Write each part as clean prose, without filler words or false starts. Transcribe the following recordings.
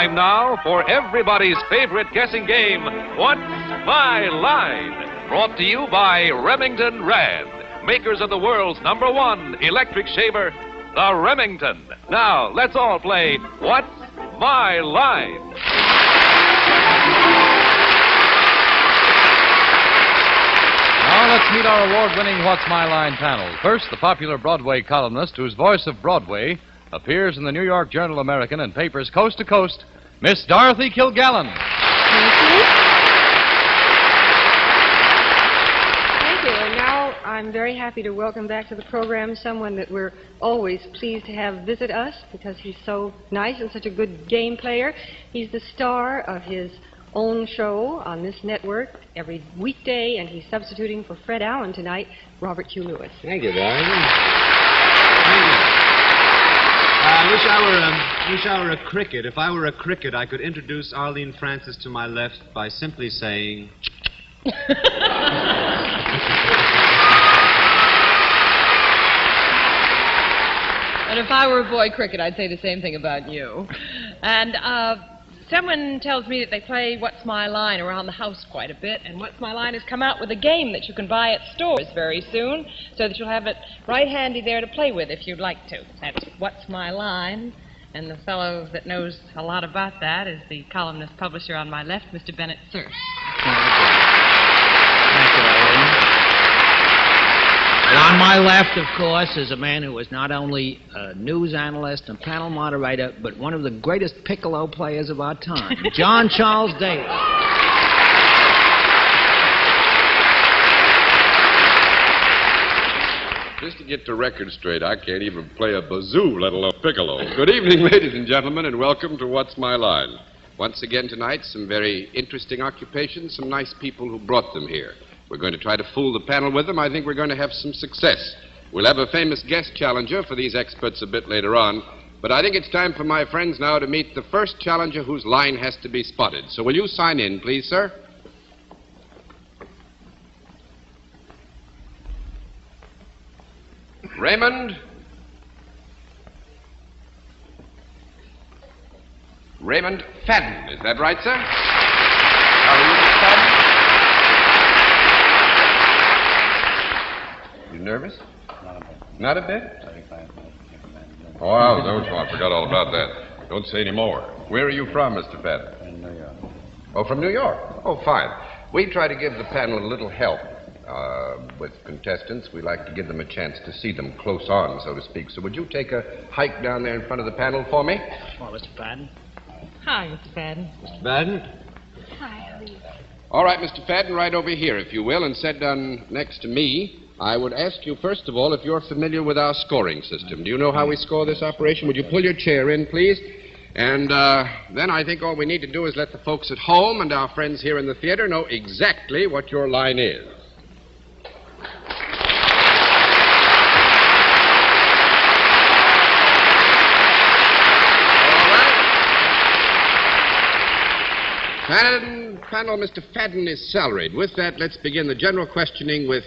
Time now for everybody's favorite guessing game, What's My Line? Brought to you by Remington Rand, makers of the world's #1 electric shaver, the Remington. Now, let's all play What's My Line? Now let's meet our award-winning What's My Line panel. First, the popular Broadway columnist whose voice of Broadway appears in the New York Journal-American and papers coast to coast, Miss Dorothy Kilgallen. Thank you. And now I'm very happy to welcome back to the program someone that we're always pleased to have visit us because he's so nice and such a good game player. He's the star of his own show on this network every weekday, and he's substituting for Fred Allen tonight, Robert Hugh Lewis. Thank you, darling. Thank you. I wish I were a cricket. If I were a cricket, I could introduce Arlene Francis to my left by simply saying... And if I were a boy cricket, I'd say the same thing about you. And someone tells me that they play What's My Line around the house quite a bit, and What's My Line has come out with a game that you can buy at stores very soon, so that you'll have it right handy there to play with if you'd like to. That's What's My Line, and the fellow that knows a lot about that is the columnist publisher on my left, Mr. Bennett Cerf. Thank you, Eileen. And on my left, of course, is a man who is not only a news analyst and panel moderator, but one of the greatest piccolo players of our time, John Charles Daly. Just to get the record straight, I can't even play a bazoo, let alone piccolo. Good evening, ladies and gentlemen, and welcome to What's My Line. Once again tonight, some very interesting occupations, some nice people who brought them here. We're going to try to fool the panel with them. I think we're going to have some success. We'll have a famous guest challenger for these experts a bit later on. But I think it's time for my friends now to meet the first challenger whose line has to be spotted. So will you sign in, please, sir? Raymond? Raymond Fadden. Is that right, sir? How are you, Mr. Fadden? You nervous? Not a bit. Oh, I forgot all about that. Don't say any more. Where are you from, Mr. Fadden? In New York. Oh, from New York? Oh, fine. We try to give the panel a little help with contestants. We like to give them a chance to see them close on, so to speak. So would you take a hike down there in front of the panel for me? Oh, Mr. Fadden. Hi, Mr. Fadden. Mr. Madden? Hi, how are you? All right, Mr. Fadden, right over here, if you will, and sit down next to me. I would ask you, first of all, if you're familiar with our scoring system. Do you know how we score this operation? Would you pull your chair in, please? And then I think all we need to do is let the folks at home and our friends here in the theater know exactly what your line is. Panel, Mr. Fadden is salaried. With that, let's begin the general questioning with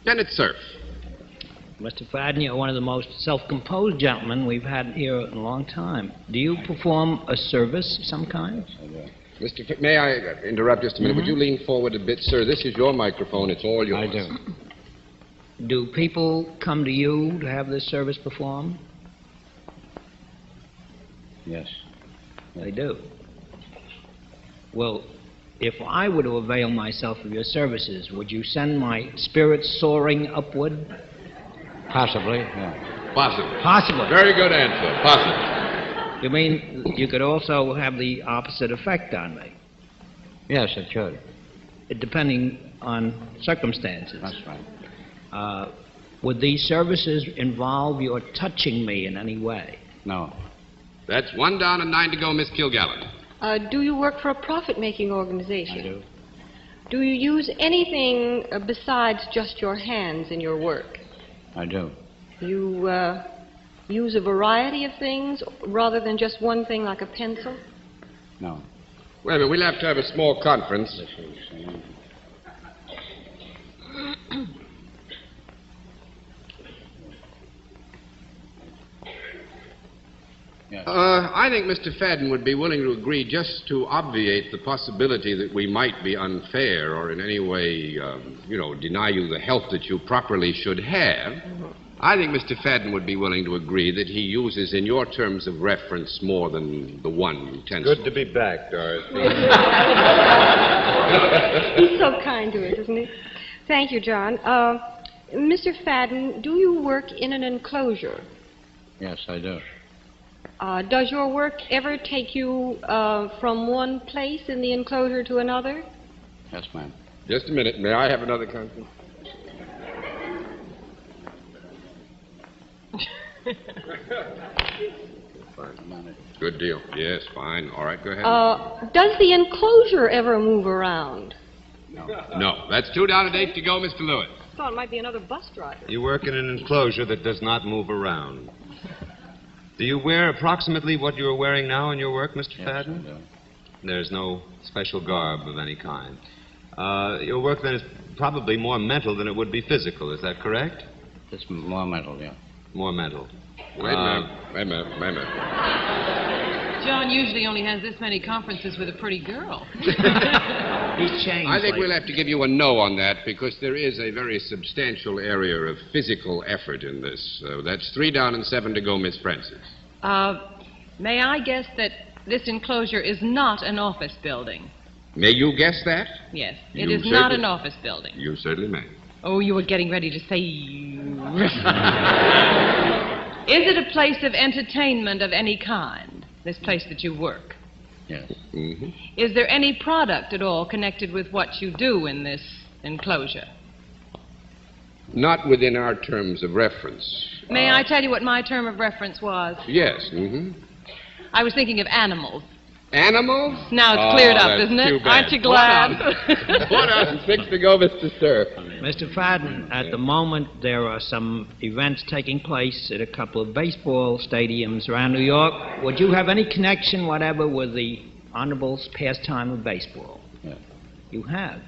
Bennett Cerf. Mr. Fadden, you're one of the most self-composed gentlemen we've had here in a long time. Do you perform a service of some kind? May I interrupt just a minute? Would you lean forward a bit, sir? This is your microphone. It's all yours. I do. Do people come to you to have this service performed? Yes. They do. Well, if I were to avail myself of your services, would you send my spirits soaring upward? Possibly, yeah. Possibly. Possibly. Very good answer. Possibly. You mean you could also have the opposite effect on me? Yes, it should. Depending on circumstances. That's right. Would these services involve your touching me in any way? No. That's 1 down and 9 to go, Miss Kilgallen. Do you work for a profit-making organization? I do. Do you use anything besides just your hands in your work? I do. You use a variety of things rather than just one thing like a pencil? No. Wait a minute. We'll have to have a small conference. Yes. I think Mr. Fadden would be willing to agree just to obviate the possibility that we might be unfair or in any way, deny you the help that you properly should have. I think Mr. Fadden would be willing to agree that he uses, in your terms of reference, more than the one utensil. Good to be back, Dorothy. He's so kind to us, isn't he? Thank you, John. Mr. Fadden, do you work in an enclosure? Yes, I do. Does your work ever take you from one place in the enclosure to another? Yes, ma'am. Just a minute. May I have another conference? Fine. Good deal. Yes, fine. All right, go ahead. Does the enclosure ever move around? No. That's 2 down and 8 to go, Mr. Lewis. I thought it might be another bus driver. You work in an enclosure that does not move around. Do you wear approximately what you are wearing now in your work, Mr. Fadden? Yes, I do. There's no special garb of any kind. Your work, then, is probably more mental than it would be physical. Is that correct? It's more mental, yeah. More mental. Wait a minute. John usually only has this many conferences with a pretty girl. He's changed. I think lately. we'll have to give you a no on that because there is a very substantial area of physical effort in this. That's 3 down and 7 to go, Miss Francis. May I guess that this enclosure is not an office building? May you guess that? Yes, it You is not certainly- an office building. You certainly may. Oh, you were getting ready to say... Is it a place of entertainment of any kind, this place that you work? Yes. Mm-hmm. Is there any product at all connected with what you do in this enclosure? Not within our terms of reference. May I tell you what my term of reference was? Yes. Mm-hmm. I was thinking of animals. Animals? Now it's cleared up, that's isn't it? too bad. Aren't you glad? 4 down and 6 to go, Mr. Sir. Mr. Fadden, at the moment there are some events taking place at a couple of baseball stadiums around New York. Would you have any connection whatever with the honorable pastime of baseball? Yes. You have.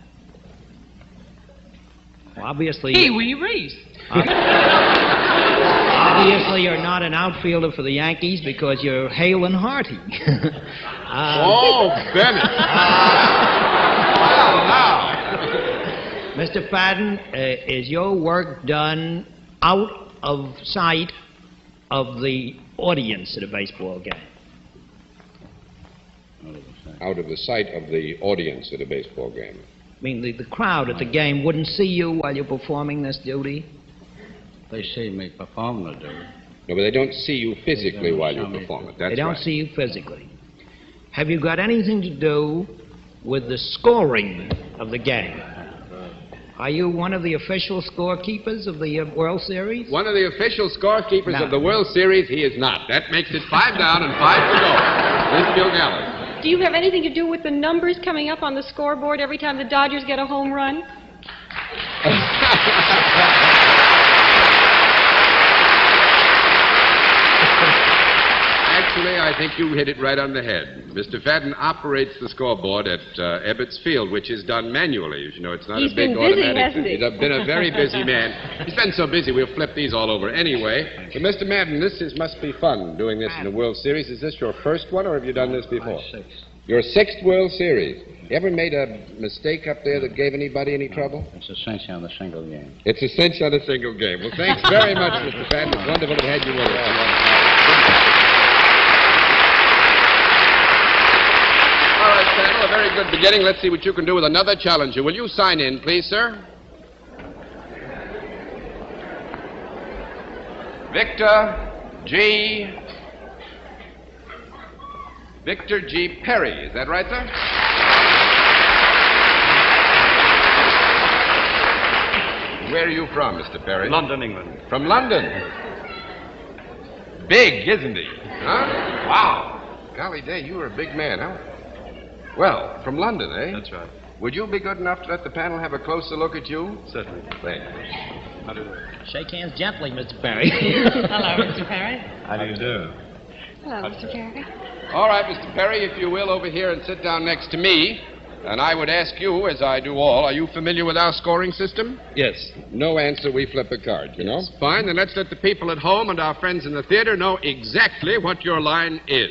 Well, obviously... Pee-wee Reese. Obviously, you're not an outfielder for the Yankees because you're hale and hearty. Oh, Bennett. Well, now. Mr. Fadden, is your work done out of sight of the audience at a baseball game? Out of the sight of the audience at a baseball game. I mean, the crowd at the game wouldn't see you while you're performing this duty? They see me perform the duty. No, but they don't see you physically while you perform it. That's They don't right. see you physically. Have you got anything to do with the scoring of the game? Are you one of the official scorekeepers of the World Series? One of the official scorekeepers No. of the World Series, he is not. That makes it 5 down and 5 to go. Miss Gilgallis. Do you have anything to do with the numbers coming up on the scoreboard every time the Dodgers get a home run? Actually, I think you hit it right on the head. Mr. Fadden operates the scoreboard at Ebbets Field, which is done manually. As you know, it's not He's a big been busy, automatic. hasn't he? He's been a very busy man. He's been so busy, we'll flip these all over anyway. But, Mr. Madden, must be fun doing this in the World Series. Is this your first one, or have you done this before? Six. Your 6th World Series. You ever made a mistake up there that gave anybody any trouble? It's a cinch on the single game. It's a cinch on a single game. Well, thanks very much, Mr. Fadden. It's wonderful to have you with us. All right, panel, a very good beginning. Let's see what you can do with another challenger. Will you sign in, please, sir? Victor G. Perry. Is that right, sir? Where are you from, Mr. Perry? London, England. From London. Big, isn't he? Huh? Wow. Golly day, you were a big man, huh? Well, from London, eh? That's right. Would you be good enough to let the panel have a closer look at you? Certainly. Thank you. How do you do? Shake hands gently, Mr. Perry. Hello, Mr. Perry. How do you do? Hello, Mr. Perry. All right, Mr. Perry, if you will, over here and sit down next to me. And I would ask you, as I do all, are you familiar with our scoring system? Yes. No answer, we flip a card, you Yes. know? Fine, then let's let the people at home and our friends in the theater know exactly what your line is.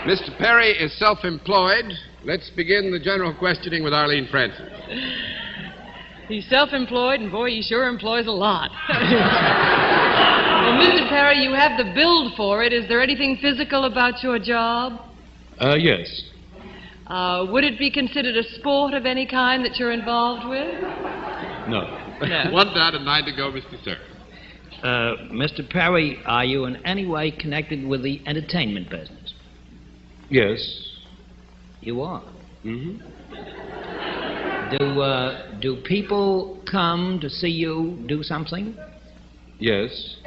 Mr. Perry is self-employed. Let's begin the general questioning with Arlene Francis. He's self-employed, and boy, he sure employs a lot. Well, Mr. Perry, you have the build for it. Is there anything physical about your job? Yes. Would it be considered a sport of any kind that you're involved with? No. No. 1 down and 9 to go, Mr. Sir. Mr. Perry, are you in any way connected with the entertainment business? Yes. You are. Mm-hmm. Do people come to see you do something? Yes.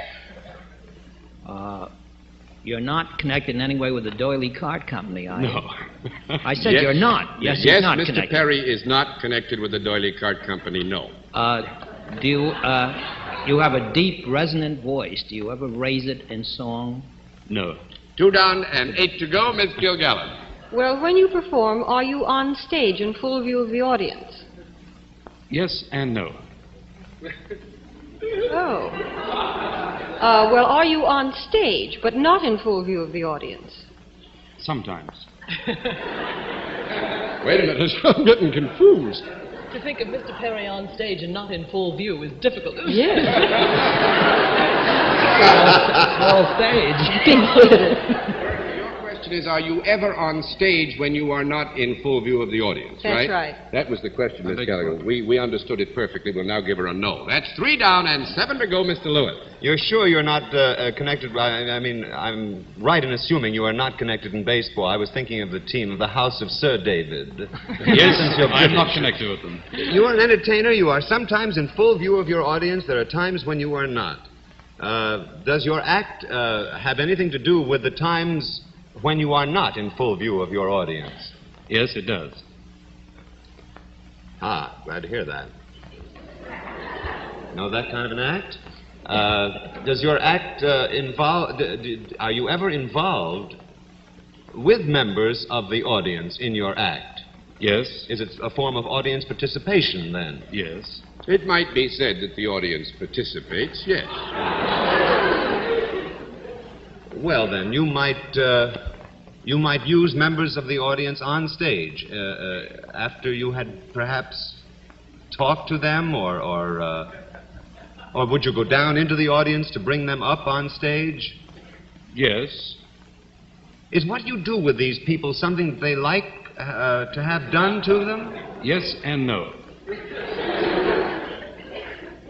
You're not connected in any way with the Doily Cart Company, are you? No. I said Yes. you're not. Yes, Yes, he's not Mr. connected. Perry is not connected with the Doily Cart Company, no. Do you have a deep, resonant voice? Do you ever raise it in song? No. 2 down and 8 to go, Miss Kilgallen. Well, when you perform, are you on stage in full view of the audience? Yes and no. Oh. Well, are you on stage, but not in full view of the audience? Sometimes. Wait a minute, I'm getting confused. To think of Mr. Perry on stage and not in full view is difficult. Yes. Small stage. Your question is, are you ever on stage when you are not in full view of the audience, That's right? right. That was the question, Miss Gallagher. We understood it perfectly. We'll now give her a no. That's 3 down and 7 to go, Mr. Lewis. You're sure you're not connected? I mean, I'm right in assuming you are not connected in baseball. I was thinking of the team of the House of Sir David. Yes, I'm not connected with them. You are an entertainer. You are sometimes in full view of your audience. There are times when you are not. Does your act have anything to do with the times when you are not in full view of your audience? Yes, it does. Ah, glad to hear that. Know that kind of an act? Does your act involve... are you ever involved with members of the audience in your act? Yes. Is it a form of audience participation, then? Yes. It might be said that the audience participates, yes. Well, then, you might use members of the audience on stage after you had perhaps talked to them, or would you go down into the audience to bring them up on stage? Yes. Is what you do with these people something that they like to have done to them? Yes and no.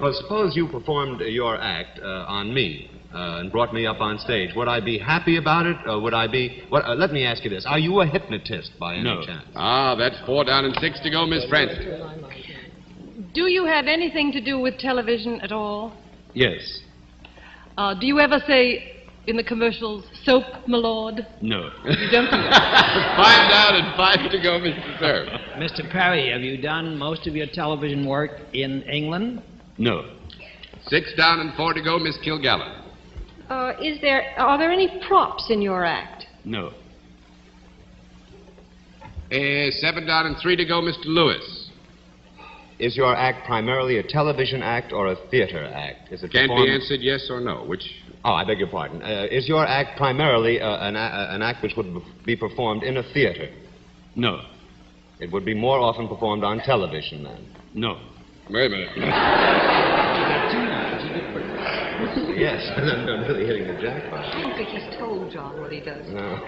Well, suppose you performed your act on me and brought me up on stage. Would I be happy about it, or would I be... let me ask you this. Are you a hypnotist by any No. chance? Ah, that's 4 down and 6 to go, Miss Francis. Do you have anything to do with television at all? Yes. Do you ever say in the commercials, soap, my lord? No. You don't do that? 5 down and 5 to go, Mr. Sir. Mr. Perry, have you done most of your television work in England? No. 6 down and 4 to go, Miss Kilgallen. Are there any props in your act? No. 7 down and 3 to go, Mr. Lewis. Is your act primarily a television act or a theater act? Is it Can't performed- be answered yes or no. Which? Oh, I beg your pardon. Is your act primarily an act which would be performed in a theater? No. It would be more often performed on television, then? No. Wait a minute. Yes, I'm really hitting the jackpot. I don't think he's told John what he does. No.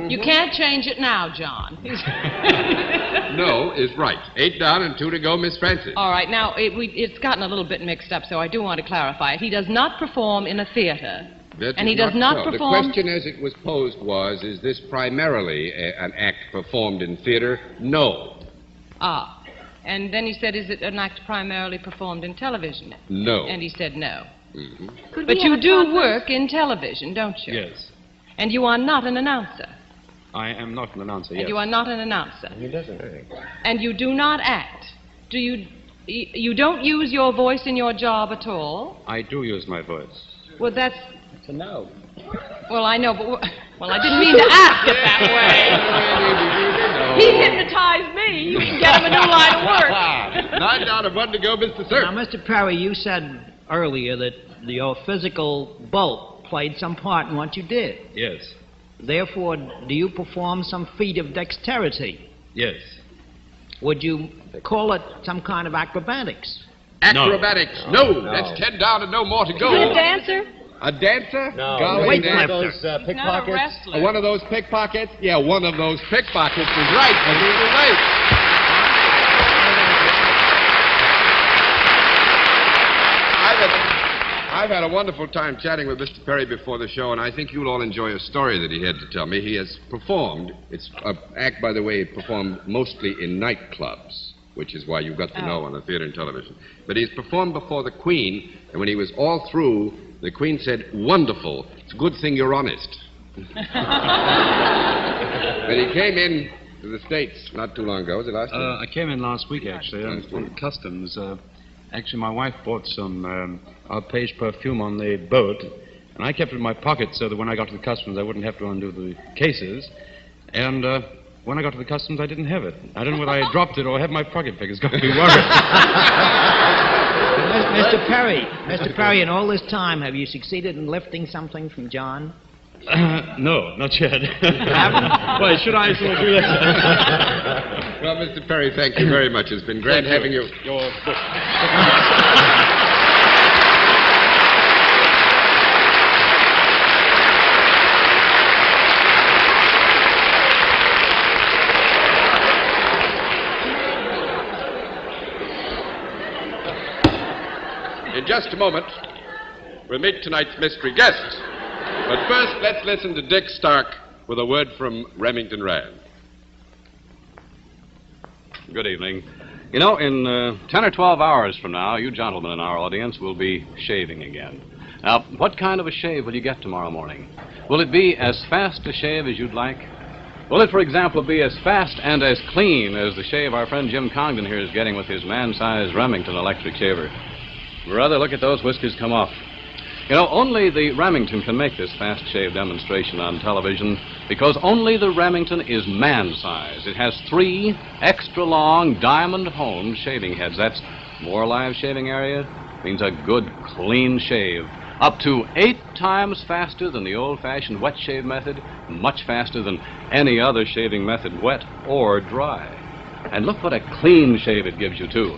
You can't change it now, John. No is right. 8 down and 2 to go, Miss Francis. All right, now, it's gotten a little bit mixed up, so I do want to clarify it. He does not perform in a theater. That And is he does not so. perform... The question as it was posed was, is this primarily an act performed in theater? No. Ah. And then he said, is it an act primarily performed in television? No. And he said no. Mhm. Could But we you have a do conference? work in television, don't you? Yes. And you are not an announcer. I am not an announcer, And yes. you are not an announcer. He doesn't act. And you do not act. Do you You don't use your voice in your job at all? I do use my voice. Well, that's... To know. Well, I know, but... Well, I didn't mean to ask it that way. He hypnotized me. You can get him a new line of work. Not down a one to go, Mr. Sir. Now, Mr. Perry, you said earlier that your physical bulk played some part in what you did. Yes. Therefore, do you perform some feat of dexterity? Yes. Would you call it some kind of acrobatics? Acrobatics. No. That's 10 down and no more to go. Is he a dancer? A dancer? No. Golly, Weightlifter. Those He's not a pickpockets. wrestler. one of those pickpockets? Yeah, one of those pickpockets is right, but you're too late. I've had a wonderful time chatting with Mr. Perry before the show, and I think you'll all enjoy a story that he had to tell me. He has performed, it's an act, by the way, performed mostly in nightclubs, which is why you've got to know on the theater and television. But he's performed before the Queen, and when he was all through, the Queen said, "Wonderful. It's a good thing you're honest." But he came in to the States not too long ago. Was it last year? I came in last week, actually, on customs. Actually, my wife bought some Arpege perfume on the boat, and I kept it in my pocket so that when I got to the customs, I wouldn't have to undo the cases. And when I got to the customs, I didn't have it. I don't know whether I dropped it or have my pocket pickers got me worried. Mr. Perry, in all this time, have you succeeded in lifting something from John? No, not yet. Haven't? Why, should I sort of do that? Well, Mr. Perry, thank you very much. It's been great having you. Your book. In just a moment, we'll meet tonight's mystery guest. But first, let's listen to Dick Stark with a word from Remington Rand. Good evening. You know, in 10 or 12 hours from now, you gentlemen in our audience will be shaving again. Now, what kind of a shave will you get tomorrow morning? Will it be as fast a shave as you'd like? Will it, for example, be as fast and as clean as the shave our friend Jim Congdon here is getting with his man-sized Remington electric shaver? Rather, look at those whiskers come off. You know, only the Remington can make this fast shave demonstration on television because only the Remington is man-sized. It has 3 extra-long, diamond-honed shaving heads. That's more live shaving area, means a good, clean shave. Up to 8 times faster than the old-fashioned wet shave method, much faster than any other shaving method, wet or dry. And look what a clean shave it gives you, too.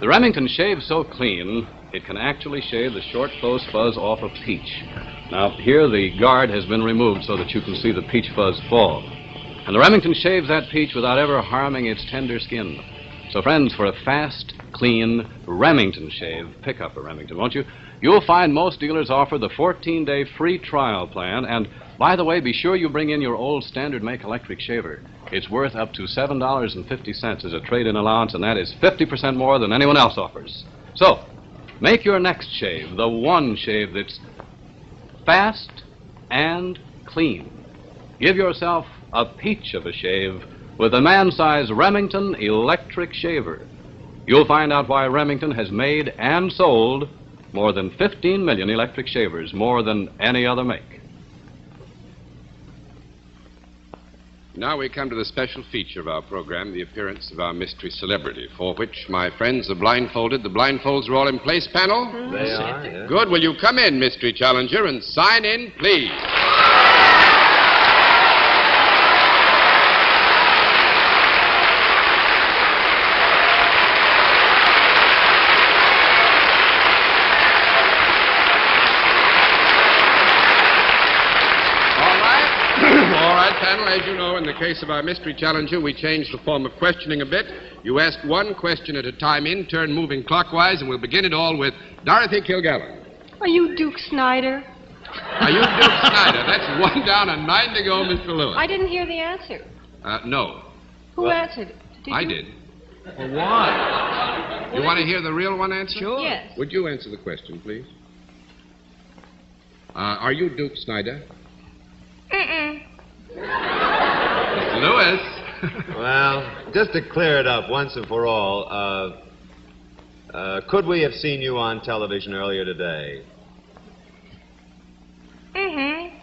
The Remington shaves so clean, it can actually shave the short, close fuzz off a peach. Now, here the guard has been removed so that you can see the peach fuzz fall. And the Remington shaves that peach without ever harming its tender skin. So, friends, for a fast, clean Remington shave, pick up a Remington, won't you? You'll find most dealers offer the 14-day free trial plan. And, by the way, be sure you bring in your old standard make electric shaver. It's worth up to $7.50 as a trade-in allowance, and that is 50% more than anyone else offers. So, make your next shave the one shave that's fast and clean. Give yourself a peach of a shave with a man-sized Remington electric shaver. You'll find out why Remington has made and sold more than 15 million electric shavers, more than any other make. Now we come to the special feature of our program, the appearance of our mystery celebrity, for which my friends are blindfolded. The blindfolds are all in place, panel? They are, yeah. Good. Will you come in, mystery challenger, and sign in, please? All right, panel, as you know, in the case of our mystery challenger, we changed the form of questioning a bit. You ask one question at a time, in turn moving clockwise, and we'll begin it all with Dorothy Kilgallen. Are you Duke Snyder? Are you Duke Snyder? That's 1 down and 9 to go, Mr. Lewis. I didn't hear the answer. No. Who answered it? I you? did. Well, why? You want to hear the real one answer? Sure. Yes. Would you answer the question, please? Are you Duke Snyder? Mr. Lewis. Well, just to clear it up once and for all, Could we have seen you on television earlier today? Mm-hmm.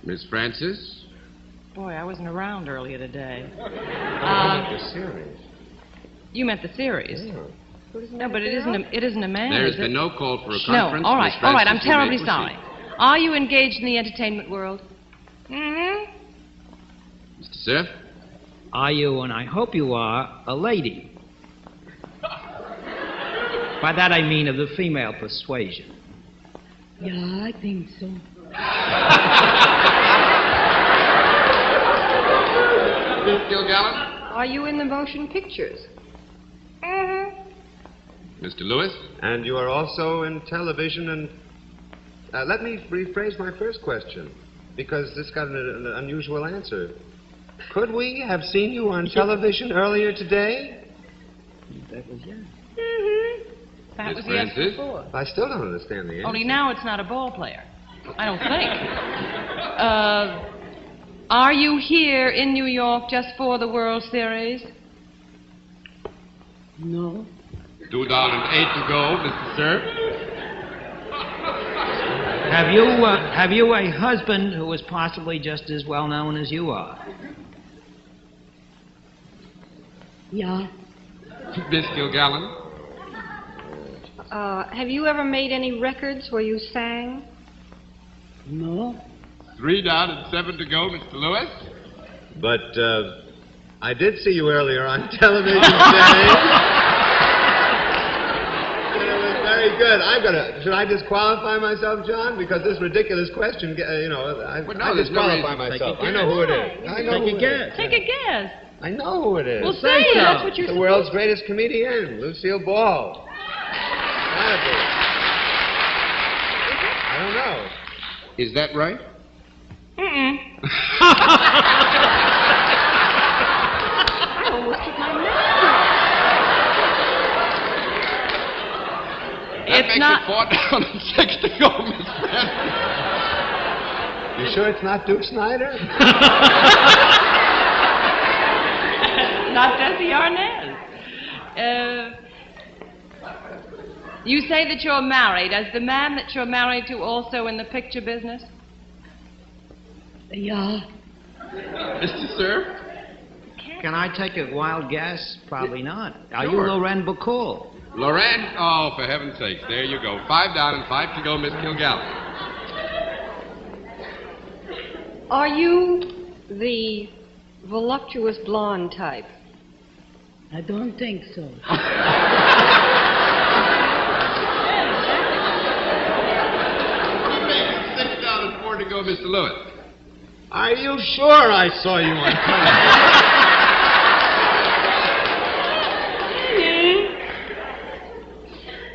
Miss Francis? Boy, I wasn't around earlier today. The series. You meant the series. No, but it isn't a man. There's is it? been no call for a No, conference. all Miss right, I'm Francis, you may terribly proceed. sorry. Are you engaged in the entertainment world? Mm-hmm. Mr. Cerf? Are you, and I hope you are, a lady? By that I mean of the female persuasion. Yeah, I think so. Miss Gilgallen? Are you in the motion pictures? Mm-hmm. Mr. Lewis? And you are also in television and... let me rephrase my first question, because this got an unusual answer. Could we have seen you on television earlier today? That was yes. Mm-hmm. That Miss was yes Francis? before. I still don't understand the answer. Only now it's not a ball player. I don't think. Are you here in New York just for the World Series? No. $2.08 to go, Mr. Cerf. Have you a husband who is possibly just as well known as you are? Yeah. Miss Gilgallen? Have you ever made any records where you sang? No. $3 down and 7 to go, Mr. Lewis. But I did see you earlier on television today. And it was very good. Should I disqualify myself, John? Because this ridiculous question, I Well, no, there's no disqualify reason. myself. Take a I know who it is. I know who it is. Take a guess. I know who it is. Well, say it. That's what you're The world's greatest comedian, Lucille Ball. Gotta be. I don't know. Is that right? Mm-mm. I almost took my mask That It's makes not. it $4 down and 6 to go, Miss Francis. You sure it's not Duke Snyder? Not Desi Arnaz. You say that you're married. Is the man that you're married to also in the picture business? Yeah. Mr. Cerf? Can I take a wild guess? Probably not. Are you Sure. Loren Bacall? Loren? Oh, for heaven's sakes. There you go. $5 down and 5 to go, Miss Gilgallen. Are you the voluptuous blonde type? I don't think so. $6 down and 4 to go, Mr. Lewis. Are you sure I saw you on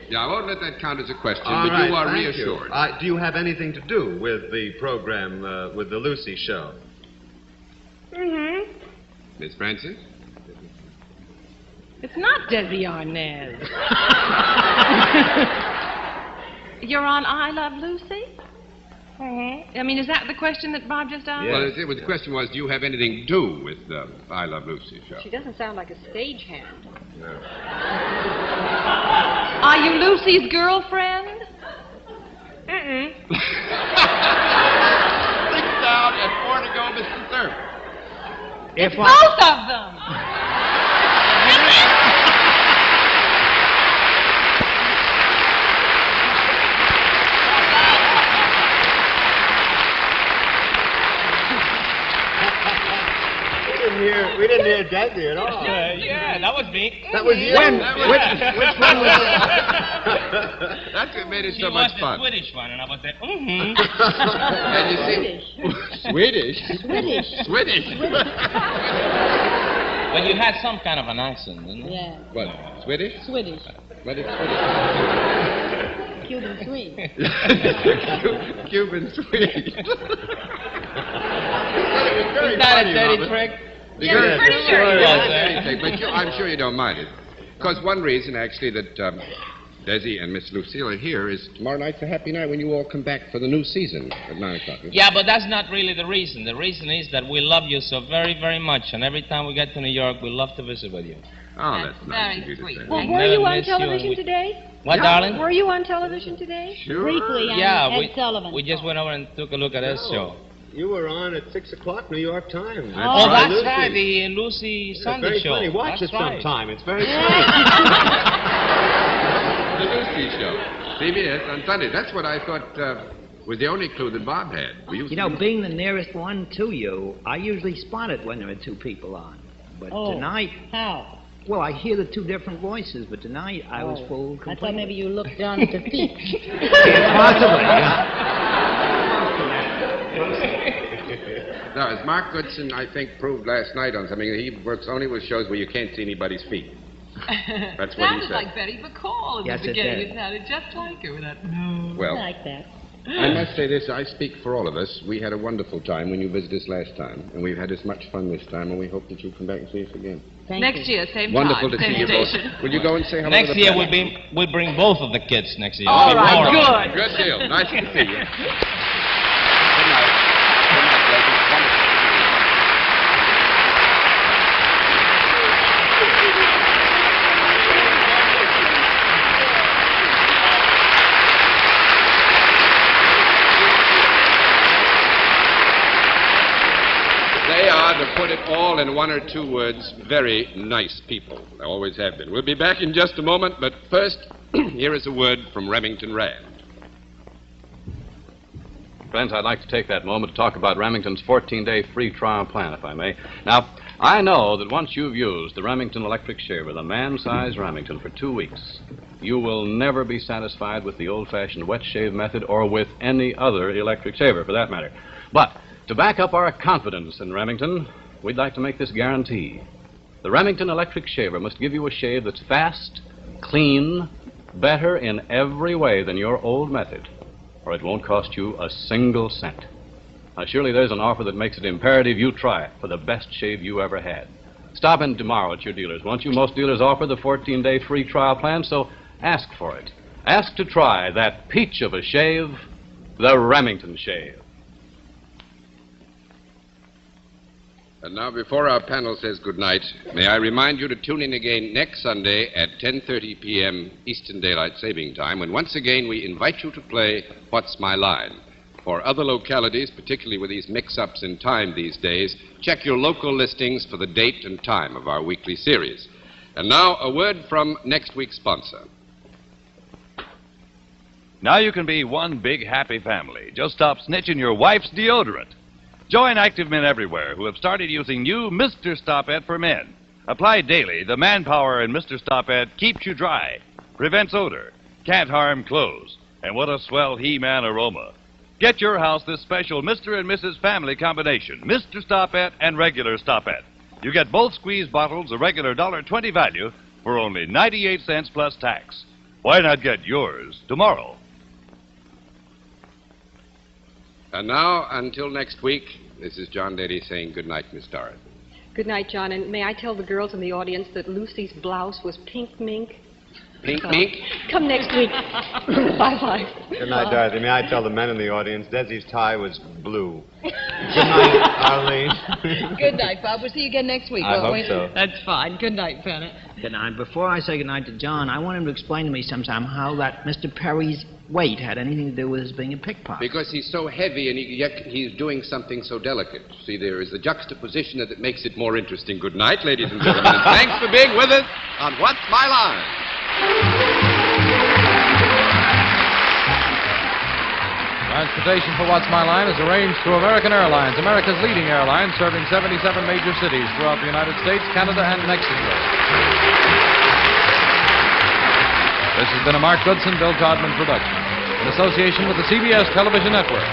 Yeah, I won't let that count as a question, All but right, you are thank reassured. You. Do you have anything to do with the program, with the Lucy show? Mm-hmm. Miss Francis? It's not Desi Arnaz. You're on I Love Lucy? Mm-hmm. I mean, is that the question that Bob just asked? Yeah. Well, the question was, do you have anything to do with the I Love Lucy show? She doesn't sound like a stagehand. Are you Lucy's girlfriend? Mm-mm. $6 down and 4 to go, Mr. Cerf. If Both of them. We didn't hear Desi at all. Yeah, that was me. That was you. Which one was That's what made it She so was much the fun. Swedish one, and I was there, mm-hmm. And you see, Swedish? Swedish. But you had some kind of an accent, didn't you? Yeah. What, Swedish? Swedish. What is Swedish? Cuban sweet. Cuban Swedish. Is that a dirty trick? Yeah, it's pretty sure. But I'm sure you don't mind it. Because one reason, actually, that Desi and Miss Lucille are here, is tomorrow night's a happy night when you all come back for the new season at 9 o'clock. Yeah, but that's not really the reason. The reason is that we love you so very, very much, and every time we get to New York, we love to visit with you. Oh, that's nice of you to sweet. say. Well, I were never you on miss you, and television we- today? What, darling? Were you on television today? Sure. Briefly on Yeah, Ed Sullivan. we just went over and took a look at his show. You were on at 6 o'clock, New York time. Oh, that's Lucy. right, the Lucy It's Sunday very show. funny. Watch That's it right. sometime. It's very funny. The Lucy Show. CBS on Sunday. That's what I thought was the only clue that Bob had. We used You to know, being the nearest one to you, I usually spot it when there are two people on. But Oh. tonight, How? well, I hear the two different voices, but tonight I was fooled I completely. thought maybe you looked down at the feet. Possibly, No, as Mark Goodson, I think, proved last night on something, he works only with shows where you can't see anybody's feet. That's what he Sounded said. like Betty McCall in Yes, the it beginning. did. It sounded just like her with that. No. Well, I like that. I must say this, I speak for all of us. We had a wonderful time when you visited us last time, and we've had as much fun this time, and we hope that you'll come back and see us again. Thank Next you. year, same Wonderful time, to same see you both. station. Will you go and say hello Next to the year, family? we'll bring both of the kids next year. All We'll be right, more of them. good. Good deal. Nice to see you. Good night. Good night, Daisy. Wonderful. They are, to put it all in one or two words, very nice people. They always have been. We'll be back in just a moment, but first, here is a word from Remington Rand. Friends, I'd like to take that moment to talk about Remington's 14-day free trial plan, if I may. Now, I know that once you've used the Remington electric shaver, the man-sized Remington, for 2 weeks, you will never be satisfied with the old-fashioned wet shave method or with any other electric shaver, for that matter. But to back up our confidence in Remington, we'd like to make this guarantee. The Remington electric shaver must give you a shave that's fast, clean, better in every way than your old method, or it won't cost you a single cent. Now, surely there's an offer that makes it imperative you try it for the best shave you ever had. Stop in tomorrow at your dealers, won't you? Most dealers offer the 14-day free trial plan, so ask for it. Ask to try that peach of a shave, the Remington shave. And now, before our panel says goodnight, may I remind you to tune in again next Sunday at 10:30 p.m. Eastern Daylight Saving Time, when once again we invite you to play What's My Line? For other localities, particularly with these mix-ups in time these days, check your local listings for the date and time of our weekly series. And now, a word from next week's sponsor. Now you can be one big happy family. Just stop snitching your wife's deodorant. Join active men everywhere who have started using new Mr. Stop-It for men. Applied daily, the manpower in Mr. Stop-It keeps you dry, prevents odor, can't harm clothes, and what a swell He-Man aroma. Get your house this special Mr. and Mrs. Family combination, Mr. Stop-It and regular Stop-It. You get both squeeze bottles, a regular $1.20 value, for only 98 cents plus tax. Why not get yours tomorrow? And now, until next week, this is John Daly saying good night, Miss Dorrit. Good night, John. And may I tell the girls in the audience that Lucy's blouse was pink mink? Pink mink? Come next week. Bye-bye. Good night, Dorothy. May I tell the men in the audience, Desi's tie was blue. Good night, Arlene. Good night, Bob. We'll see you again next week, I won't hope we? so. That's fine. Good night, Bennett. Good night. Before I say good night to John, I want him to explain to me sometime how that Mr. Perry's weight had anything to do with his being a pickpocket. Because he's so heavy and yet he's doing something so delicate. See, there is the juxtaposition that makes it more interesting. Good night, ladies and gentlemen. And thanks for being with us on What's My Line? Transportation for What's My Line is arranged through American Airlines, America's leading airline, serving 77 major cities throughout the United States, Canada, and Mexico. This has been a Mark Goodson, Bill Todman production, in association with the CBS Television Network.